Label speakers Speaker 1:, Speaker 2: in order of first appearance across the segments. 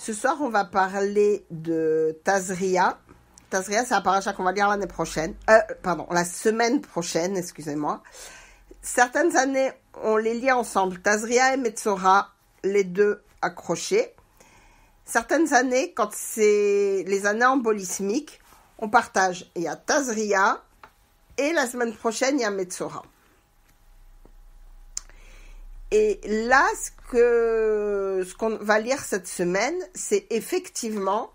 Speaker 1: Ce soir, on va parler de Tazria. Tazria, c'est un paracha qu'on va lire l'année prochaine. La semaine prochaine, excusez-moi. Certaines années, on les lit ensemble. Tazria et Metzora, les deux accrochés. Certaines années, quand c'est les années embolismiques, on partage. Il y a Tazria et la semaine prochaine, il y a Metzora. Et là, ce qu'on va lire cette semaine, c'est effectivement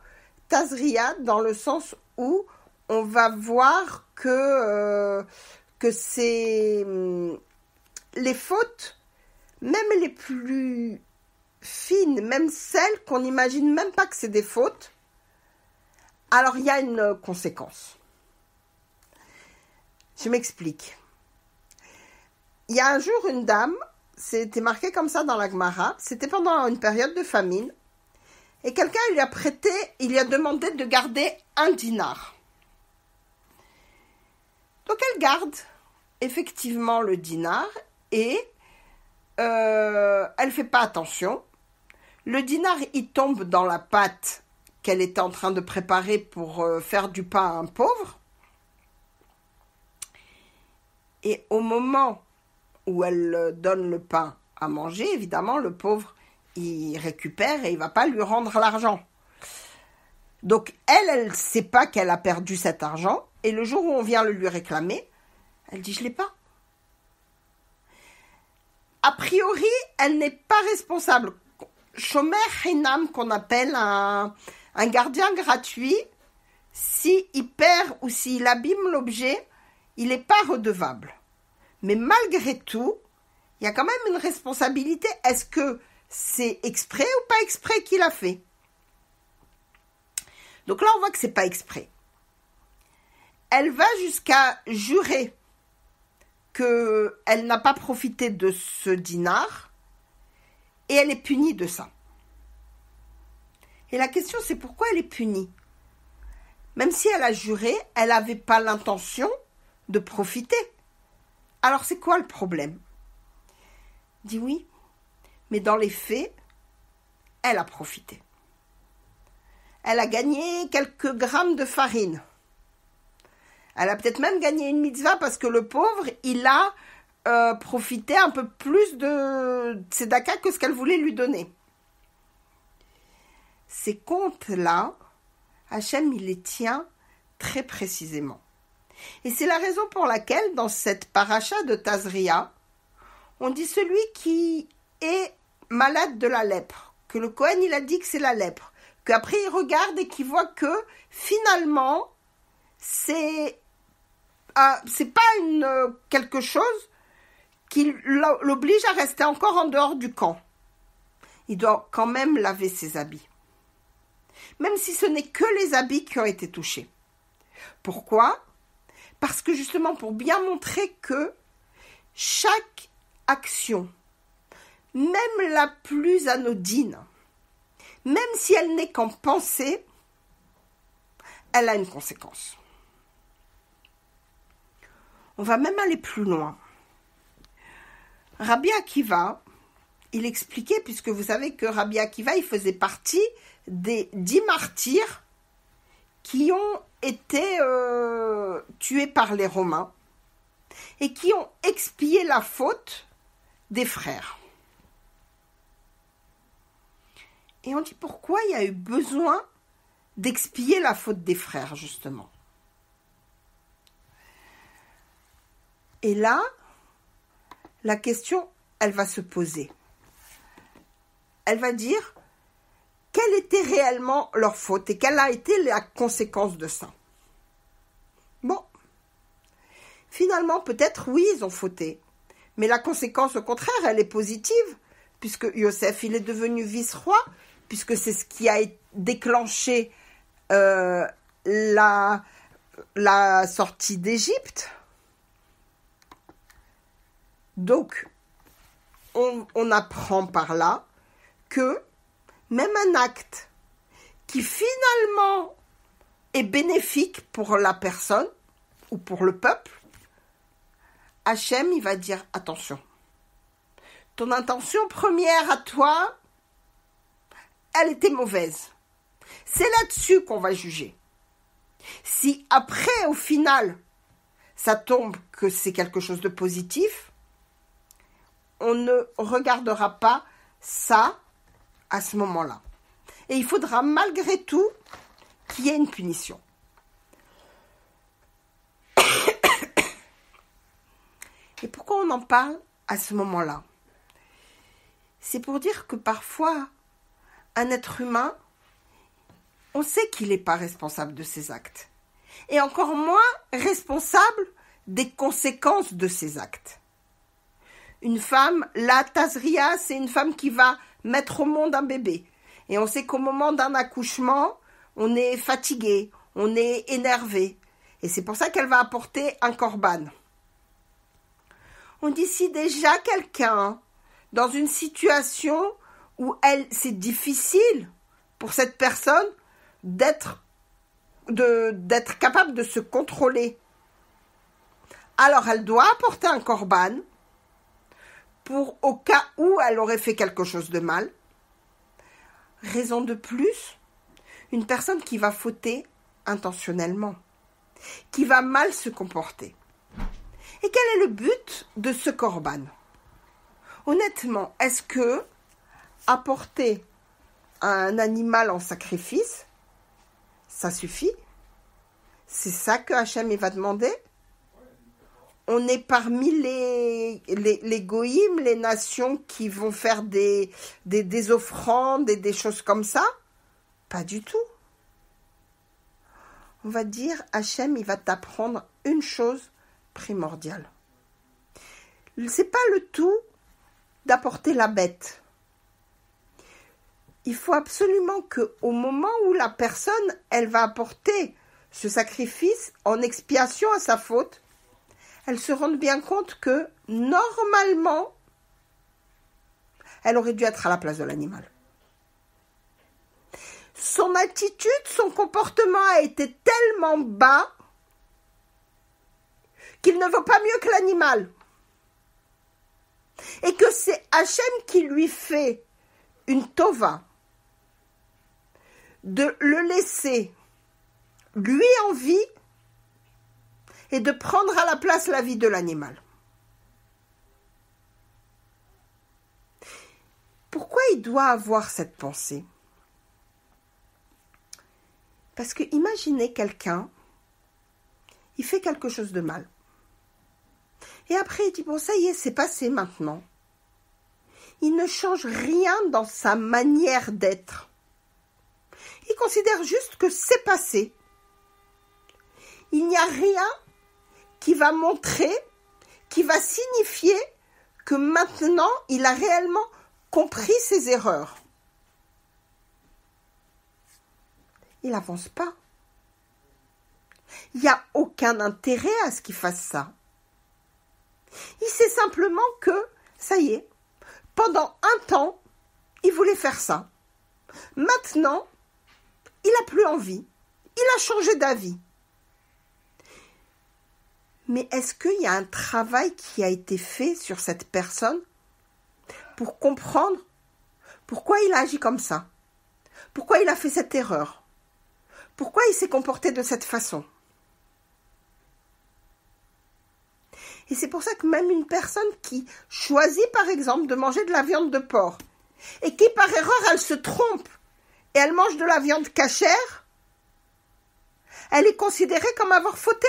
Speaker 1: Tazria dans le sens où on va voir que c'est les fautes, même les plus fines, même celles qu'on n'imagine même pas que c'est des fautes, alors il y a une conséquence. Je m'explique. Il y a un jour une dame, c'était marqué comme ça dans la Gemara, c'était pendant une période de famine, et quelqu'un il lui a demandé de garder un dinar. Donc elle garde effectivement le dinar et elle ne fait pas attention. Le dinar, il tombe dans la pâte qu'elle était en train de préparer pour faire du pain à un pauvre. Et au moment où elle donne le pain à manger, évidemment, le pauvre, il récupère et il ne va pas lui rendre l'argent. Donc, elle ne sait pas qu'elle a perdu cet argent. Et le jour où on vient le lui réclamer, elle dit « je ne l'ai pas ». A priori, elle n'est pas responsable. Shomer Hinam, qu'on appelle un gardien gratuit, s'il perd ou s'il abîme l'objet, il n'est pas redevable. Mais malgré tout, il y a quand même une responsabilité. Est-ce que c'est exprès ou pas exprès qu'il a fait? Donc là, on voit que c'est pas exprès. Elle va jusqu'à jurer qu'elle n'a pas profité de ce dinar et elle est punie de ça. Et la question, c'est pourquoi elle est punie? Même si elle a juré, elle n'avait pas l'intention de profiter. Alors, c'est quoi le problème? Dit oui, mais dans les faits, elle a profité. Elle a gagné quelques grammes de farine. Elle a peut-être même gagné une mitzvah parce que le pauvre, il a profité un peu plus de tzedaka que ce qu'elle voulait lui donner. Ces comptes-là, Hachem, il les tient très précisément. Et c'est la raison pour laquelle, dans cette paracha de Tazria, on dit celui qui est malade de la lèpre, que le Kohen, il a dit que c'est la lèpre, qu'après il regarde et qu'il voit que, finalement, c'est pas quelque chose qui l'oblige à rester encore en dehors du camp. Il doit quand même laver ses habits. Même si ce n'est que les habits qui ont été touchés. Pourquoi? Parce que justement, pour bien montrer que chaque action, même la plus anodine, même si elle n'est qu'en pensée, elle a une conséquence. On va même aller plus loin. Rabbi Akiva, il expliquait, puisque vous savez que Rabbi Akiva, il faisait partie des 10 martyrs qui ont été tués par les Romains et qui ont expié la faute des frères. Et on dit pourquoi il y a eu besoin d'expier la faute des frères, justement. Et là, la question, elle va se poser. Elle va dire quelle était réellement leur faute et quelle a été la conséquence de ça. Bon, finalement, peut-être, oui, ils ont fauté. Mais la conséquence, au contraire, elle est positive, puisque Yosef, il est devenu vice-roi, puisque c'est ce qui a déclenché la sortie d'Égypte. Donc, on apprend par là que même un acte qui finalement est bénéfique pour la personne ou pour le peuple, Hachem, il va dire attention. Ton intention première à toi, elle était mauvaise. C'est là-dessus qu'on va juger. Si après, au final, ça tombe que c'est quelque chose de positif, on ne regardera pas ça à ce moment-là. Et il faudra malgré tout qu'il y ait une punition. Et pourquoi on en parle à ce moment-là? C'est pour dire que parfois, un être humain, on sait qu'il n'est pas responsable de ses actes. Et encore moins responsable des conséquences de ses actes. Une femme, la Tazria, c'est une femme qui va mettre au monde un bébé. Et on sait qu'au moment d'un accouchement, on est fatigué, on est énervé. Et c'est pour ça qu'elle va apporter un korban. On dit si déjà quelqu'un, dans une situation où c'est difficile pour cette personne d'être capable de se contrôler, alors elle doit apporter un korban pour au cas où elle aurait fait quelque chose de mal. Raison de plus, une personne qui va fauter intentionnellement, qui va mal se comporter. Et quel est le but de ce korban? Honnêtement, est-ce que apporter un animal en sacrifice, ça suffit? C'est ça que Hachem va demander? On est parmi les goïms, les nations qui vont faire des offrandes et des choses comme ça? Pas du tout. On va dire, Hachem, il va t'apprendre une chose primordiale. C'est pas le tout d'apporter la bête. Il faut absolument qu'au moment où la personne, elle va apporter ce sacrifice en expiation à sa faute, elle se rende bien compte que, normalement, elle aurait dû être à la place de l'animal. Son attitude, son comportement a été tellement bas qu'il ne vaut pas mieux que l'animal. Et que c'est Hachem qui lui fait une tova de le laisser lui en vie et de prendre à la place la vie de l'animal. Pourquoi il doit avoir cette pensée? Parce que imaginez quelqu'un, il fait quelque chose de mal. Et après il dit, bon ça y est, c'est passé maintenant. Il ne change rien dans sa manière d'être. Il considère juste que c'est passé. Il n'y a rien qui va montrer, qui va signifier que maintenant, il a réellement compris ses erreurs. Il n'avance pas. Il n'y a aucun intérêt à ce qu'il fasse ça. Il sait simplement que, ça y est, pendant un temps, il voulait faire ça. Maintenant, il n'a plus envie. Il a changé d'avis. Mais est-ce qu'il y a un travail qui a été fait sur cette personne pour comprendre pourquoi il a agi comme ça? Pourquoi il a fait cette erreur? Pourquoi il s'est comporté de cette façon? Et c'est pour ça que même une personne qui choisit par exemple de manger de la viande de porc et qui par erreur elle se trompe et elle mange de la viande cachère, elle est considérée comme avoir fauté.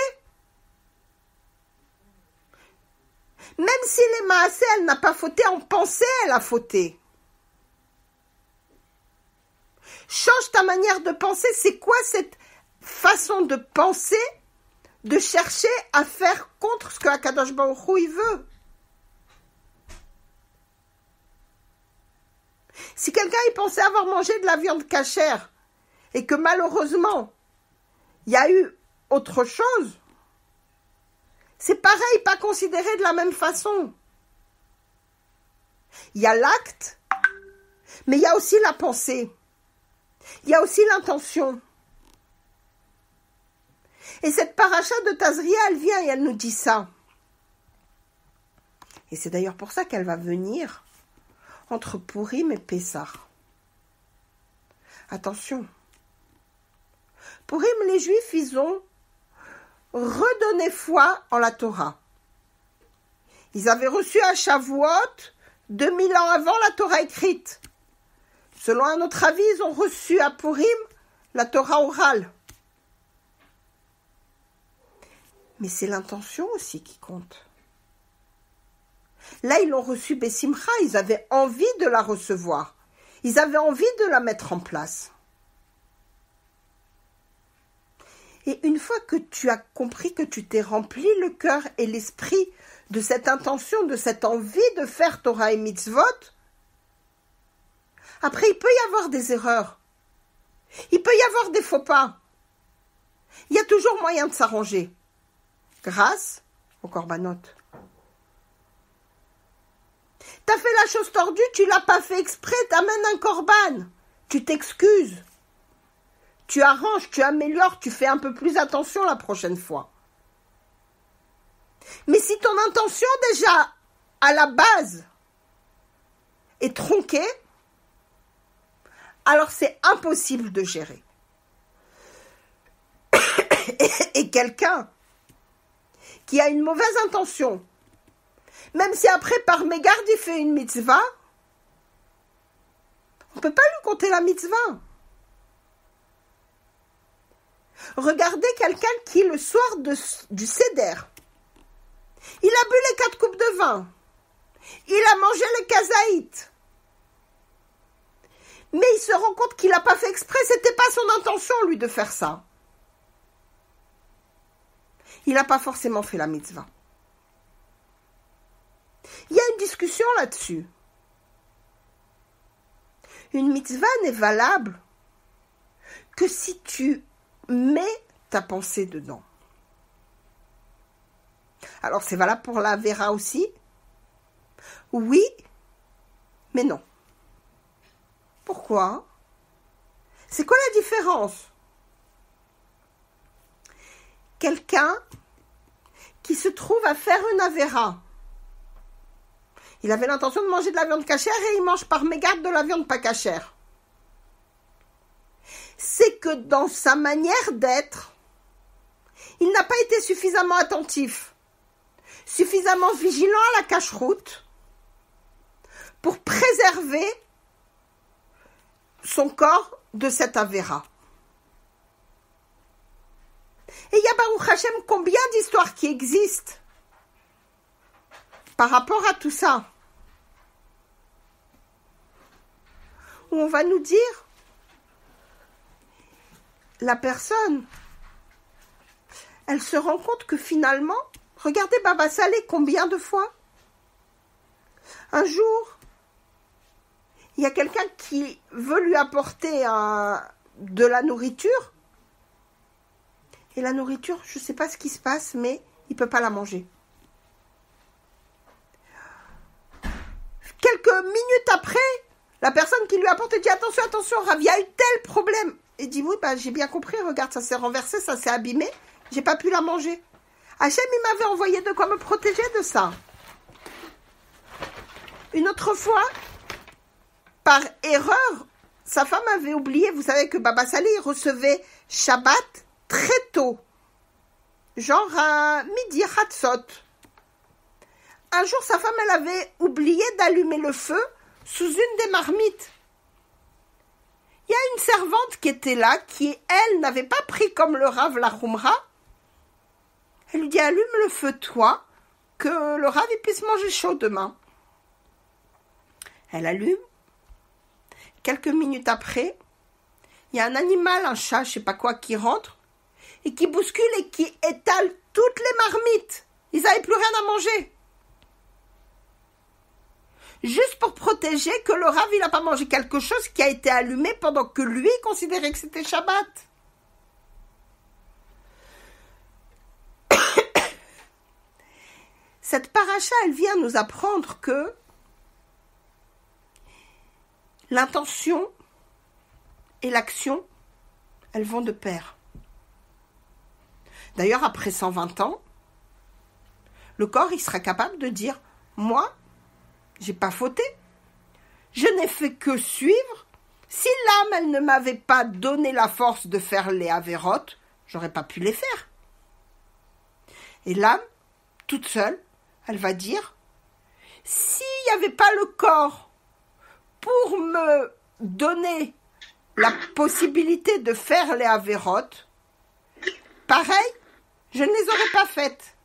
Speaker 1: Même si les maasé, elle n'a pas fauté, en pensée, elle a fauté. Change ta manière de penser. C'est quoi cette façon de penser, de chercher à faire contre ce que Akadosh Baruch Hu, il veut? Si quelqu'un il pensait avoir mangé de la viande cachère et que malheureusement, il y a eu autre chose, c'est pareil, pas considéré de la même façon. Il y a l'acte, mais il y a aussi la pensée. Il y a aussi l'intention. Et cette paracha de Tazria, elle vient et elle nous dit ça. Et c'est d'ailleurs pour ça qu'elle va venir entre Purim et Pessah. Attention. Purim, les Juifs, ils ont redonné foi en la Torah. Ils avaient reçu à Shavuot 2000 ans avant la Torah écrite. Selon un autre avis, ils ont reçu à Purim la Torah orale. Mais c'est l'intention aussi qui compte. Là, ils l'ont reçu Bessimcha, ils avaient envie de la recevoir. Ils avaient envie de la mettre en place. Et une fois que tu as compris que tu t'es rempli le cœur et l'esprit de cette intention, de cette envie de faire Torah et Mitzvot, après, il peut y avoir des erreurs. Il peut y avoir des faux pas. Il y a toujours moyen de s'arranger. Grâce au korbanot. T'as fait la chose tordue, tu l'as pas fait exprès, t'amènes un korban. Tu t'excuses. Tu arranges, tu améliores, tu fais un peu plus attention la prochaine fois. Mais si ton intention déjà, à la base, est tronquée, alors c'est impossible de gérer. Et quelqu'un qui a une mauvaise intention, même si après par mégarde il fait une mitzvah, on ne peut pas lui compter la mitzvah. Regardez quelqu'un qui le soir du Seder, il a bu les 4 coupes de vin, il a mangé le kazaït, mais il se rend compte qu'il n'a pas fait exprès, c'était pas son intention lui de faire ça. Il n'a pas forcément fait la mitzvah. Il y a une discussion là-dessus. Une mitzvah n'est valable que si tu mets ta pensée dedans. Alors c'est valable pour la vera aussi? Oui, mais non. Pourquoi? C'est quoi la différence? Quelqu'un qui se trouve à faire une avéra. Il avait l'intention de manger de la viande cachère et il mange par mégarde de la viande pas cachère. C'est que dans sa manière d'être, il n'a pas été suffisamment attentif, suffisamment vigilant à la cacheroute pour préserver son corps de cette avéra. Et il y a Baruch Hashem combien d'histoires qui existent par rapport à tout ça, où on va nous dire, la personne, elle se rend compte que finalement, regardez Baba Salé combien de fois, un jour, il y a quelqu'un qui veut lui apporter de la nourriture, et la nourriture, je ne sais pas ce qui se passe, mais il ne peut pas la manger. Quelques minutes après, la personne qui lui apporte dit « Attention, attention, Rav, il y a eu tel problème !» Il dit « Oui, j'ai bien compris, regarde, ça s'est renversé, ça s'est abîmé, j'ai pas pu la manger. » Hachem, il m'avait envoyé de quoi me protéger de ça. Une autre fois, par erreur, sa femme avait oublié, vous savez que Baba Sali recevait Shabbat très tôt, genre à midi, Hatzot. Un jour, sa femme, elle avait oublié d'allumer le feu sous une des marmites. Il y a une servante qui était là, qui, elle, n'avait pas pris comme le Rav la Khumra. Elle lui dit, allume le feu, toi, que le Rav il puisse manger chaud demain. Elle allume. Quelques minutes après, il y a un animal, un chat, je sais pas quoi, qui rentre et qui bouscule et qui étale toutes les marmites. Ils n'avaient plus rien à manger. Juste pour protéger que le Rav, il n'a pas mangé quelque chose qui a été allumé pendant que lui considérait que c'était Shabbat. Cette paracha, elle vient nous apprendre que l'intention et l'action, elles vont de pair. D'ailleurs, après 120 ans, le corps, il sera capable de dire « Moi, j'ai pas fauté. Je n'ai fait que suivre Si l'âme, elle ne m'avait pas donné la force de faire les avérotes, j'aurais pas pu les faire. Et l'âme, toute seule, elle va dire, s'il n'y avait pas le corps pour me donner la possibilité de faire les avérotes, pareil, je ne les aurais pas faites.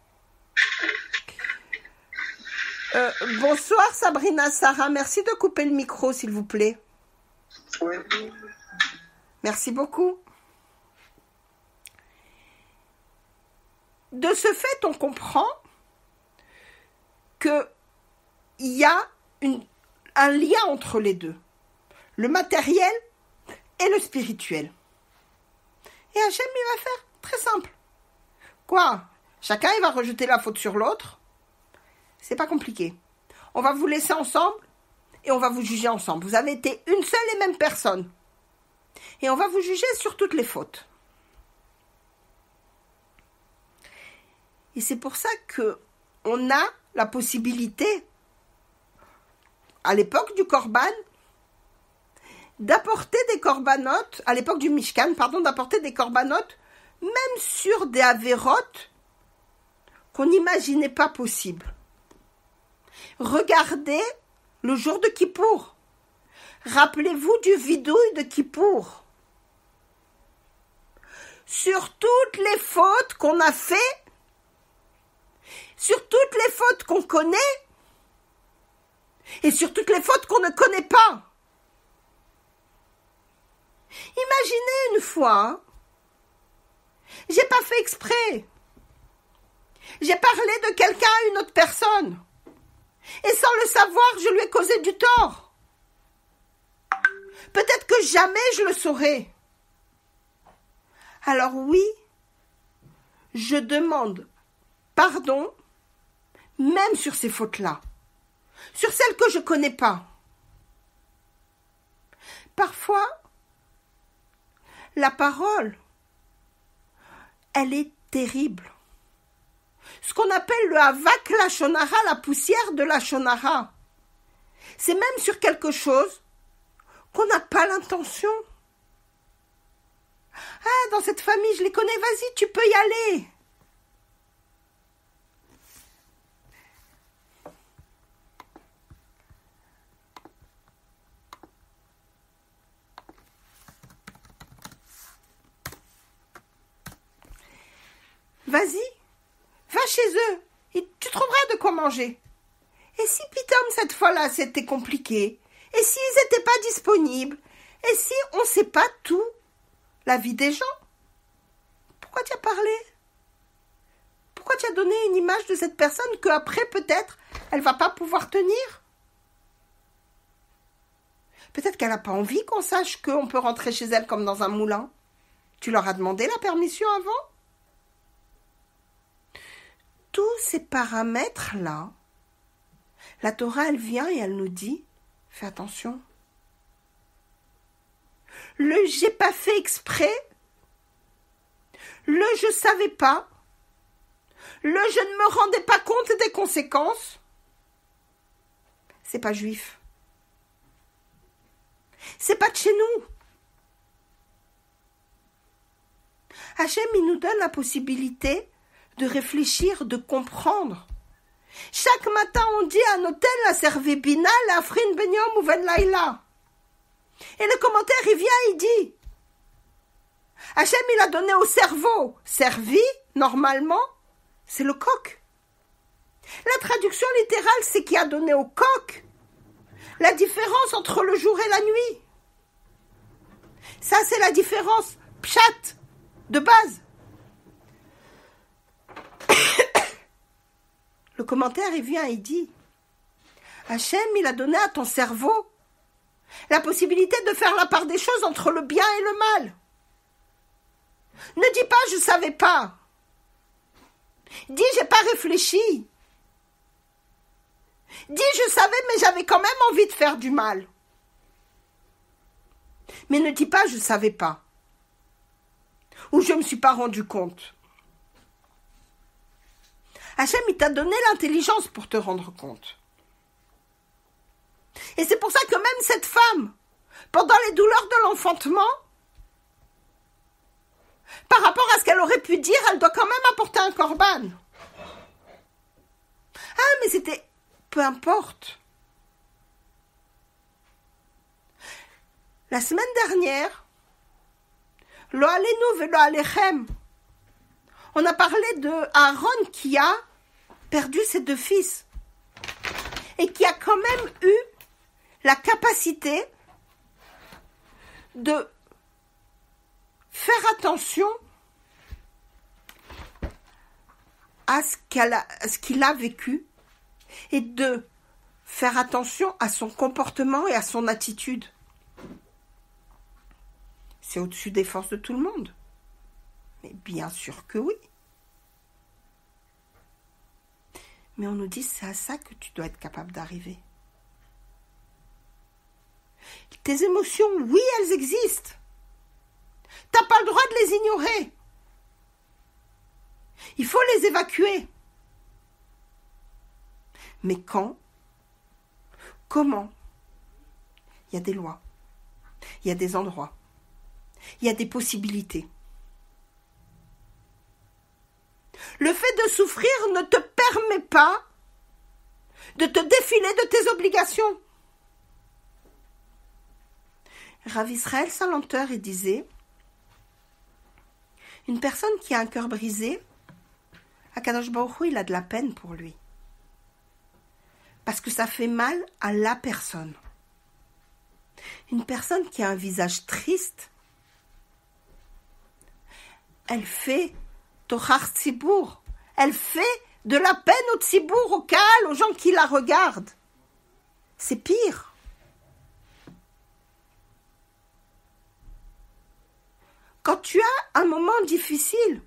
Speaker 1: Bonsoir Sabrina Sarah, merci de couper le micro s'il vous plaît.
Speaker 2: Oui.
Speaker 1: Merci beaucoup. De ce fait, on comprend qu'il y a un lien entre les deux, le matériel et le spirituel. Et Hachem, il va faire très simple. Quoi? Chacun, il va rejeter la faute sur l'autre. C'est pas compliqué. On va vous laisser ensemble et on va vous juger ensemble. Vous avez été une seule et même personne. Et on va vous juger sur toutes les fautes. Et c'est pour ça qu'on a la possibilité, à l'époque du Korban, d'apporter des corbanotes, à l'époque du Mishkan, d'apporter des corbanotes, même sur des avérotes qu'on n'imaginait pas possible. Regardez le jour de Kippour. Rappelez-vous du vidouille de Kippour. Sur toutes les fautes qu'on a fait, sur toutes les fautes qu'on connaît, et sur toutes les fautes qu'on ne connaît pas. Imaginez une fois, j'ai pas fait exprès. J'ai parlé de quelqu'un à une autre personne. Et sans le savoir, je lui ai causé du tort. Peut-être que jamais je le saurai. Alors oui, je demande pardon, même sur ces fautes-là, sur celles que je ne connais pas. Parfois, la parole, elle est terrible. Ce qu'on appelle le havak lashon hara, la poussière de lashon hara. C'est même sur quelque chose qu'on n'a pas l'intention. Ah, dans cette famille, je les connais, vas-y, tu peux y aller. Vas-y, va chez eux, et tu trouveras de quoi manger. Et si Pitom, cette fois-là, c'était compliqué, et s'ils n'étaient pas disponibles, et si on ne sait pas tout, la vie des gens, pourquoi tu as parlé? Pourquoi tu as donné une image de cette personne qu'après, peut-être, elle ne va pas pouvoir tenir? Peut-être qu'elle n'a pas envie qu'on sache qu'on peut rentrer chez elle comme dans un moulin. Tu leur as demandé la permission avant? Tous ces paramètres-là, la Torah, elle vient et elle nous dit, fais attention. Le j'ai pas fait exprès, le je savais pas, le je ne me rendais pas compte des conséquences, c'est pas juif. C'est pas de chez nous. Hachem, il nous donne la possibilité de réfléchir, de comprendre. Chaque matin, on dit à Notel la servé bina, la frin ben yom uven laila. Et le commentaire, il vient, il dit, Hachem, il a donné au cerveau, servi, normalement, c'est le coq. La traduction littérale, c'est qu'il a donné au coq la différence entre le jour et la nuit. Ça, c'est la différence, pshat, de base. Le commentaire, il vient, il dit, Hachem, il a donné à ton cerveau la possibilité de faire la part des choses entre le bien et le mal. Ne dis pas, je savais pas. Dis, j'ai pas réfléchi. Dis, je savais, mais j'avais quand même envie de faire du mal. Mais ne dis pas, je savais pas. Ou je me suis pas rendu compte. Hachem, il t'a donné l'intelligence pour te rendre compte. Et c'est pour ça que même cette femme, pendant les douleurs de l'enfantement, par rapport à ce qu'elle aurait pu dire, elle doit quand même apporter un korban. Ah, mais c'était... Peu importe. La semaine dernière, Lo alenu velo alechem, on a parlé de Aaron qui a perdu ses 2 fils et qui a quand même eu la capacité de faire attention à ce qu'il a vécu et de faire attention à son comportement et à son attitude. C'est au-dessus des forces de tout le monde. Mais bien sûr que oui. Mais on nous dit c'est à ça que tu dois être capable d'arriver. Tes émotions, oui, elles existent. T'as pas le droit de les ignorer. Il faut les évacuer. Mais quand? Comment? Il y a des lois. Il y a des endroits. Il y a des possibilités. Le fait de souffrir ne te permet pas de te défiler de tes obligations. Rav Israël Salanter, il disait, une personne qui a un cœur brisé, Akadosh Baruch Hu, il a de la peine pour lui. Parce que ça fait mal à la personne. Une personne qui a un visage triste, elle fait Tochar Tzibour. Elle fait de la peine au Tzibour, au Kahal, aux gens qui la regardent. C'est pire. Quand tu as un moment difficile,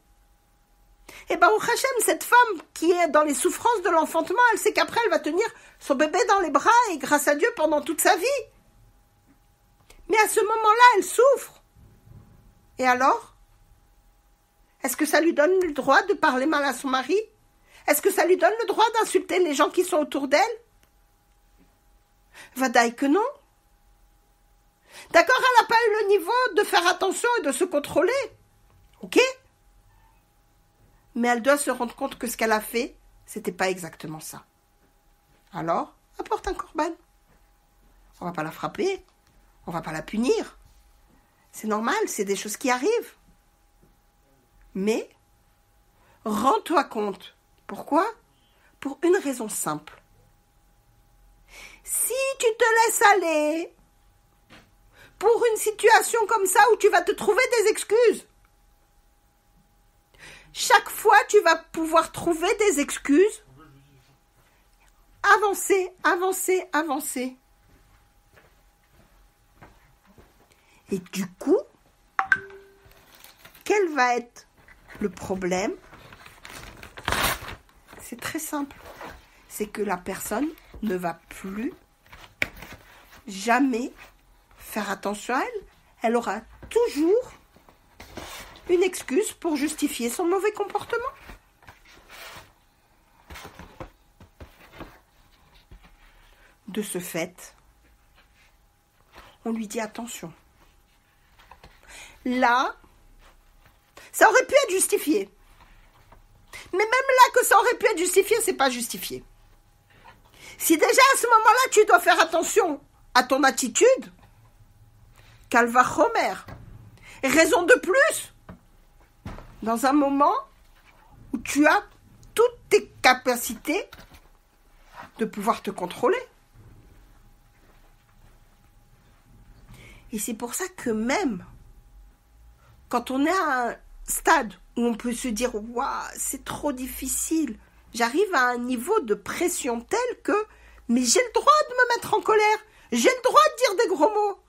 Speaker 1: et ben au Hachem, cette femme qui est dans les souffrances de l'enfantement, elle sait qu'après elle va tenir son bébé dans les bras et grâce à Dieu pendant toute sa vie. Mais à ce moment-là, elle souffre. Et alors? Est-ce que ça lui donne le droit de parler mal à son mari? Est-ce que ça lui donne le droit d'insulter les gens qui sont autour d'elle? Vadaï que non. D'accord, elle n'a pas eu le niveau de faire attention et de se contrôler. Ok? Mais elle doit se rendre compte que ce qu'elle a fait, c'était pas exactement ça. Alors, apporte un korban. On va pas la frapper. On va pas la punir. C'est normal, c'est des choses qui arrivent. Mais, rends-toi compte. Pourquoi? Pour une raison simple. Si tu te laisses aller pour une situation comme ça où tu vas te trouver des excuses, chaque fois tu vas pouvoir trouver des excuses, avancer, avancer, avancer. Et du coup, quel va être le problème? C'est très simple. C'est que la personne ne va plus jamais faire attention à elle. Elle aura toujours une excuse pour justifier son mauvais comportement. De ce fait, on lui dit attention. Là, ça aurait pu être justifié. Mais même là que ça aurait pu être justifié, c'est pas justifié. Si déjà à ce moment-là, tu dois faire attention à ton attitude, Kalva Chomer, raison de plus, dans un moment où tu as toutes tes capacités de pouvoir te contrôler. Et c'est pour ça que même quand on est à un stade où on peut se dire « Waouh, c'est trop difficile, j'arrive à un niveau de pression tel que mais j'ai le droit de me mettre en colère, j'ai le droit de dire des gros mots. »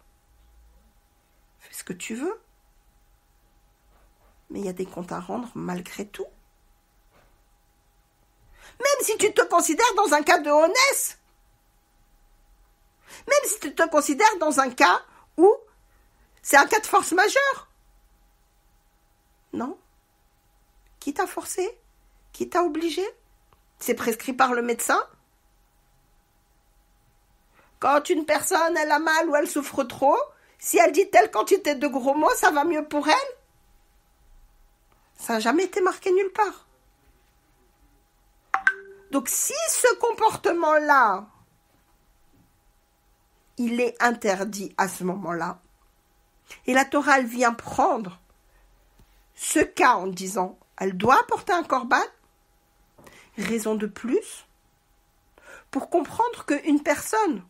Speaker 1: Fais ce que tu veux. Mais il y a des comptes à rendre malgré tout. Même si tu te considères dans un cas de honnête, même si tu te considères dans un cas où c'est un cas de force majeure. Non. Qui t'a forcé? Qui t'a obligé? C'est prescrit par le médecin? Quand une personne, elle a mal ou elle souffre trop, Si elle dit telle quantité de gros mots, ça va mieux pour elle? Ça n'a jamais été marqué nulle part. Donc si ce comportement-là, il est interdit à ce moment-là, et la Torah, elle vient prendre ce cas en disant, elle doit apporter un korban, raison de plus, pour comprendre qu'une personne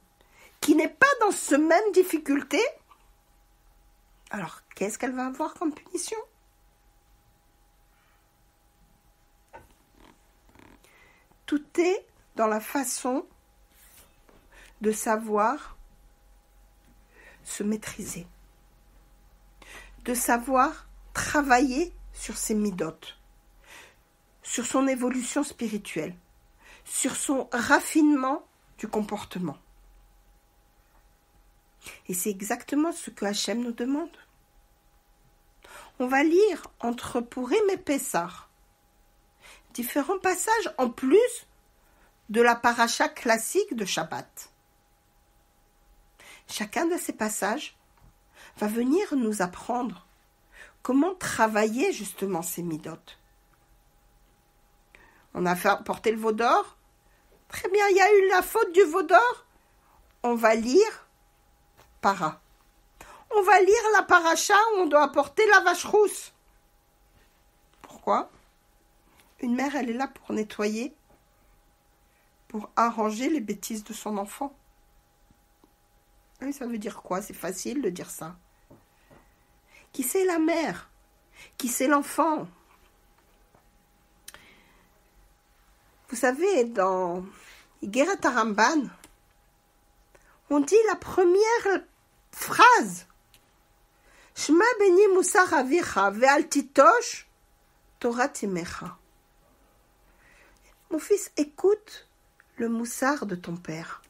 Speaker 1: qui n'est pas dans ce même difficulté, alors qu'est-ce qu'elle va avoir comme punition? Tout est dans la façon de savoir se maîtriser, de savoir travailler sur ses midotes, sur son évolution spirituelle, sur son raffinement du comportement. Et c'est exactement ce que Hachem nous demande. On va lire entre Purim et Pessah différents passages en plus de la paracha classique de Shabbat. Chacun de ces passages va venir nous apprendre comment travailler justement ces midotes. On a porté le veau d'or. Très bien, il y a eu la faute du veau d'or. On va lire para. On va lire la paracha où on doit apporter la vache rousse. Pourquoi? Une mère, elle est là pour nettoyer, pour arranger les bêtises de son enfant. Et ça veut dire quoi? C'est facile de dire ça. Qui c'est la mère? Qui c'est l'enfant? Vous savez, dans Igeret Haramban, on dit la première phrase. Shema beni musar avicha ve'al titosh Torah timecha. Mon fils, écoute le moussard de ton père.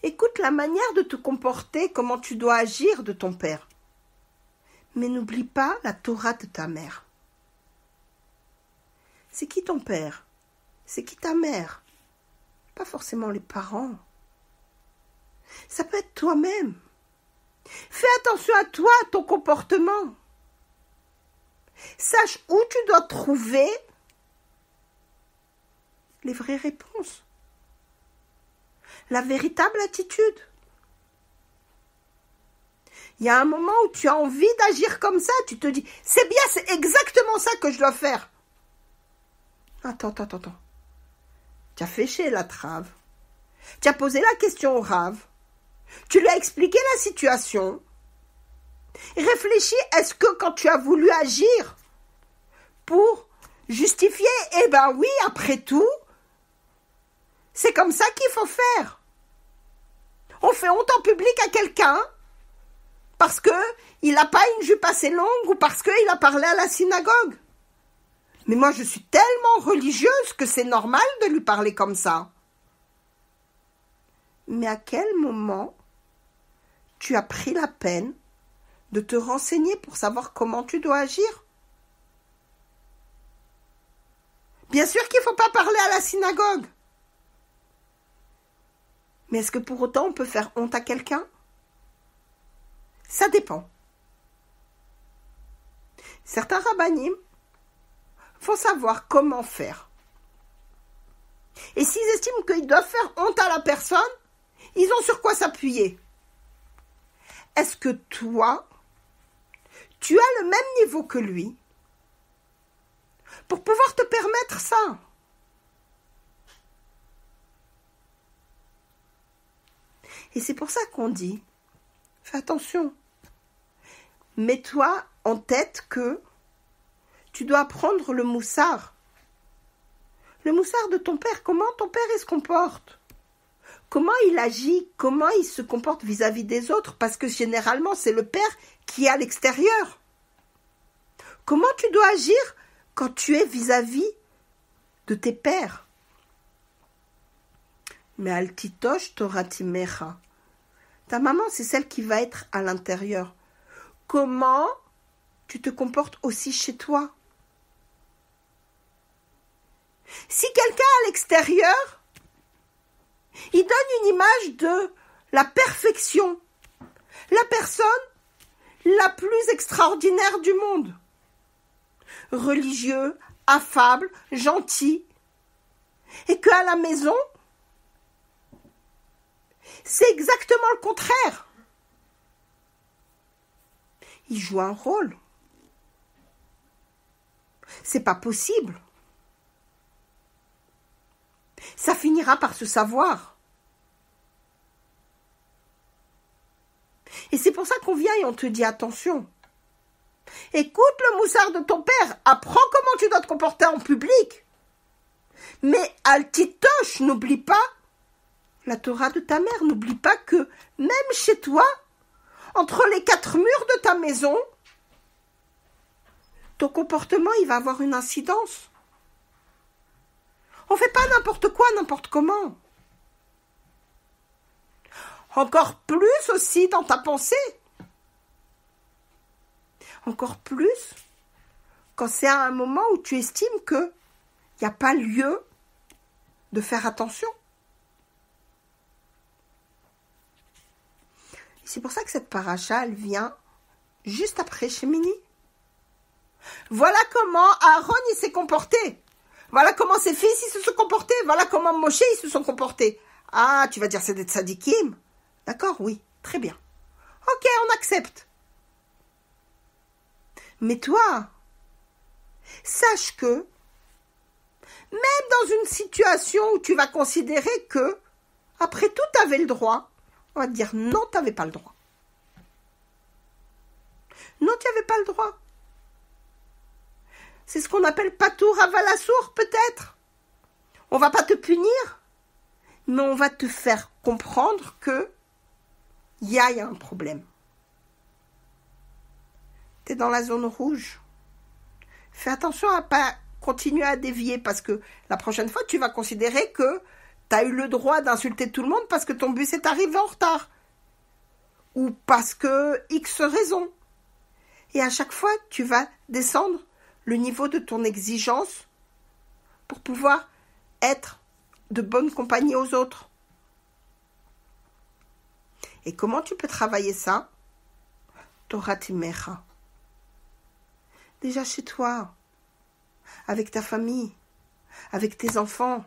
Speaker 1: Écoute la manière de te comporter, comment tu dois agir de ton père. Mais n'oublie pas la Torah de ta mère. C'est qui ton père? C'est qui ta mère? Pas forcément les parents. Ça peut être toi-même. Fais attention à toi, à ton comportement. Sache où tu dois trouver les vraies réponses. La véritable attitude. Il y a un moment où tu as envie d'agir comme ça, tu te dis, c'est bien, c'est exactement ça que je dois faire. Attends. Tu as féché la trave. Tu as posé la question au Rav. Tu lui as expliqué la situation. Et réfléchis, est-ce que quand tu as voulu agir pour justifier, eh ben oui, après tout, c'est comme ça qu'il faut faire. On fait honte en public à quelqu'un parce qu'il n'a pas une jupe assez longue ou parce qu'il a parlé à la synagogue. Mais moi, je suis tellement religieuse que c'est normal de lui parler comme ça. Mais à quel moment tu as pris la peine de te renseigner pour savoir comment tu dois agir? Bien sûr qu'il ne faut pas parler à la synagogue. Mais est-ce que pour autant on peut faire honte à quelqu'un? Ça dépend. Certains rabbanim font savoir comment faire. Et s'ils estiment qu'ils doivent faire honte à la personne, ils ont sur quoi s'appuyer. Est-ce que toi, tu as le même niveau que lui pour pouvoir te permettre ça? Et c'est pour ça qu'on dit, fais attention, mets-toi en tête que tu dois apprendre le moussard. Le moussard de ton père, comment ton père il se comporte? Comment il agit? Comment il se comporte vis-à-vis des autres? Parce que généralement, c'est le père qui est à l'extérieur. Comment tu dois agir quand tu es vis-à-vis de tes pères? Mais altitosh Torah timecha. Ta maman, c'est celle qui va être à l'intérieur. Comment tu te comportes aussi chez toi? Si quelqu'un à l'extérieur, il donne une image de la perfection, la personne la plus extraordinaire du monde. Religieux, affable, gentil. Et qu'à la maison, c'est exactement le contraire. Il joue un rôle. C'est pas possible. Ça finira par se savoir. Et c'est pour ça qu'on vient et on te dit attention. Écoute le moussard de ton père, apprends comment tu dois te comporter en public. Mais altitoche, n'oublie pas la Torah de ta mère, n'oublie pas que même chez toi, entre les 4 murs de ta maison, ton comportement, il va avoir une incidence. On ne fait pas n'importe quoi, n'importe comment. Encore plus aussi dans ta pensée. Encore plus quand c'est à un moment où tu estimes qu'il n'y a pas lieu de faire attention. C'est pour ça que cette paracha, elle vient juste après Shemini. Voilà comment Aaron il s'est comporté. Voilà comment ses fils ils se sont comportés. Voilà comment Moshe ils se sont comportés. Ah, tu vas dire c'est des tzadikim. D'accord, oui, très bien. Ok, on accepte. Mais toi, sache que même dans une situation où tu vas considérer que, après tout, tu avais le droit, on va te dire non, tu n'avais pas le droit. Non, tu n'avais pas le droit. C'est ce qu'on appelle patour avalassour, peut-être. On va pas te punir, mais on va te faire comprendre que il y a un problème. Tu es dans la zone rouge. Fais attention à pas continuer à dévier parce que la prochaine fois, tu vas considérer que tu as eu le droit d'insulter tout le monde parce que ton bus est arrivé en retard. Ou parce que X raison. Et à chaque fois, tu vas descendre le niveau de ton exigence pour pouvoir être de bonne compagnie aux autres. Et comment tu peux travailler ça? Torah timecha. Déjà chez toi, avec ta famille, avec tes enfants.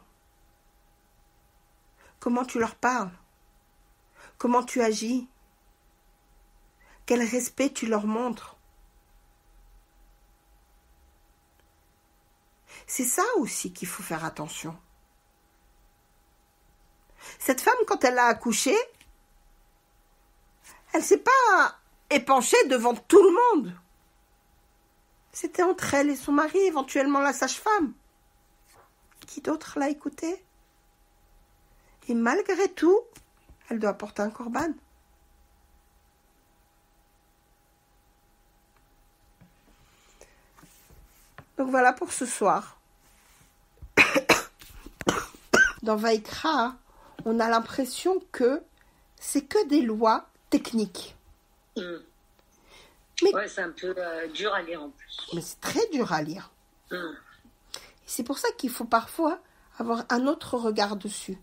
Speaker 1: Comment tu leur parles? Comment tu agis? Quel respect tu leur montres? C'est ça aussi qu'il faut faire attention. Cette femme, quand elle a accouché, elle ne s'est pas épanchée devant tout le monde. C'était entre elle et son mari, éventuellement la sage-femme. Qui d'autre l'a écoutée? Et malgré tout, elle doit porter un korban. Donc voilà pour ce soir. Dans Vaïkra, on a l'impression que c'est que des lois techniques.
Speaker 2: Mais c'est un peu dur à lire en plus.
Speaker 1: Mais c'est très dur à lire. C'est pour ça qu'il faut parfois avoir un autre regard dessus.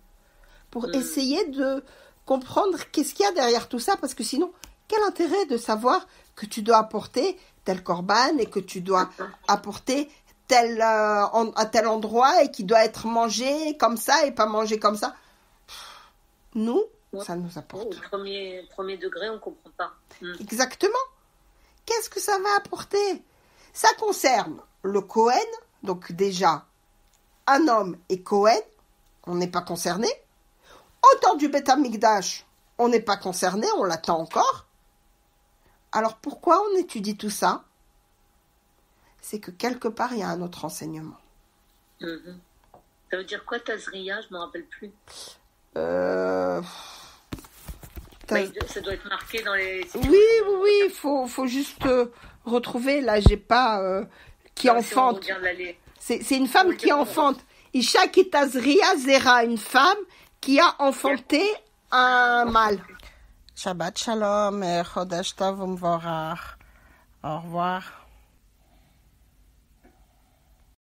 Speaker 1: Pour essayer de comprendre qu'est-ce qu'il y a derrière tout ça. Parce que sinon, quel intérêt de savoir que tu dois apporter tel korban et que tu dois apporter à tel endroit et qui doit être mangé comme ça et pas mangé comme ça. Nous, ça nous apporte.
Speaker 2: Au premier degré, on ne comprend pas.
Speaker 1: Exactement. Qu'est-ce que ça va apporter? Ça concerne le Kohen, donc déjà, un homme et Kohen, on n'est pas concerné. Autant du Beth Amikdash, on n'est pas concerné, on l'attend encore. Alors pourquoi on étudie tout ça? C'est que quelque part, il y a un autre enseignement.
Speaker 2: Ça veut dire quoi, Tazria? Je ne me rappelle plus. Ça doit être marqué dans les...
Speaker 1: Oui, il faut juste retrouver. Là, j'ai pas... qui enfante. C'est une femme qui enfante. Isha qui Tazria Zera, une femme qui a enfanté un mâle. Shabbat Shalom, Chodesh Tov U'Mevorach. Au revoir.